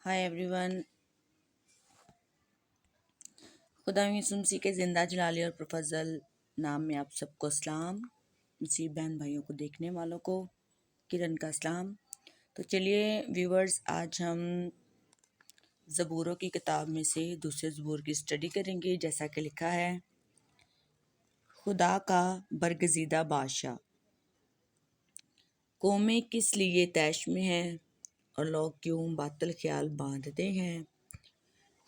Hi everyone. खुदा सुनसी के ज़िंदा जलाली और प्रफजल नाम में आप सबको अस्सलाम। मुसीब बहन भाइयों को देखने वालों को किरण का अस्सलाम। तो चलिए व्यूवर्स, आज हम ज़बूरों की किताब में से दूसरे ज़बूर की स्टडी करेंगे। जैसा कि लिखा है, खुदा का बरगज़ीदा बादशाह। कौमें किस लिए तैश में हैं और लोग क्यों बातिल ख्याल बांधते हैं।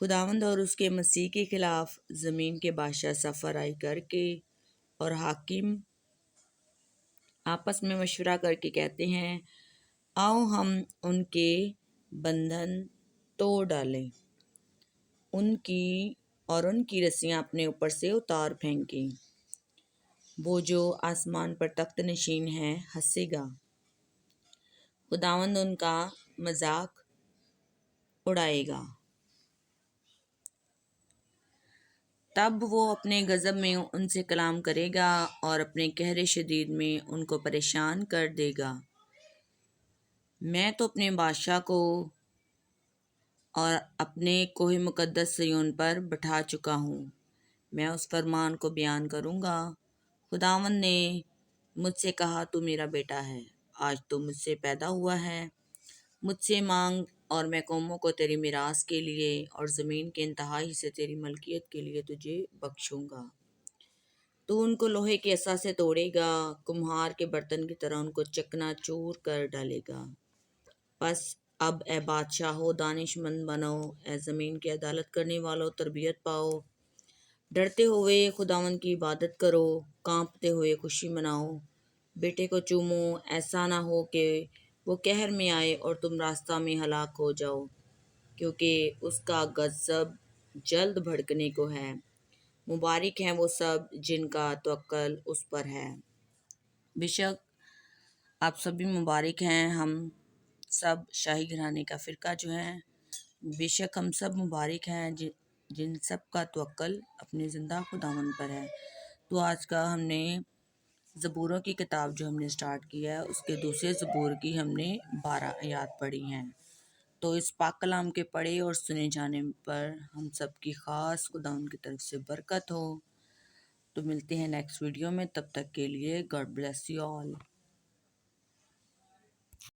खुदावंद और उसके मसीह के खिलाफ ज़मीन के बादशाह सफ़र आई करके और हाकिम आपस में मशवरा करके कहते हैं, आओ हम उनके बंधन तोड़ डालें, उनकी रस्सियाँ अपने ऊपर से उतार फेंकें। वो जो आसमान पर तख्त नशीन है हंसेगा, खुदावंद उनका मजाक उड़ाएगा। तब वो अपने गज़ब में उनसे कलाम करेगा और अपने कहरे शदीद में उनको परेशान कर देगा। मैं तो अपने बादशाह को और अपने कोह मुक़द्दस सिय्योन पर बैठा चुका हूँ। मैं उस फरमान को बयान करूँगा। खुदावंद ने मुझसे कहा, तू मेरा बेटा है, आज तो मुझसे पैदा हुआ है। मुझसे मांग और मैं कौमों को तेरी मिरास के लिए और ज़मीन के इंतहाई से तेरी मलकियत के लिए तुझे बख्शूँगा। तू उनको लोहे के असा से तोड़ेगा, कुम्हार के बर्तन की तरह उनको चकनाचूर कर डालेगा। बस अब ए बादशाह हो दानिशमंद बनो, ए ज़मीन की अदालत करने वालों तरबियत पाओ। डरते हुए खुदावंद की इबादत करो, कांपते हुए खुशी मनाओ। बेटे को चूमो, ऐसा ना हो कि वो कहर में आए और तुम रास्ता में हलाक हो जाओ, क्योंकि उसका गज़ब जल्द भड़कने को है। मुबारक हैं वो सब जिनका तवक्कल उस पर है। बेशक आप सभी मुबारक हैं। हम सब शाही घराने का फ़िरका जो है, बेशक हम सब मुबारक हैं जिन सब का तवक्कल अपने ज़िंदा खुदावंद पर है। तो आज का हमने ज़बूरों की किताब जो हमने स्टार्ट किया है, उसके दूसरे ज़बूर की हमने 12 आयात पढ़ी हैं। तो इस पाक कलाम के पढ़े और सुने जाने पर हम सब की ख़ास खुदावंद की तरफ से बरकत हो। तो मिलते हैं नेक्स्ट वीडियो में, तब तक के लिए गॉड ब्लेस यू ऑल।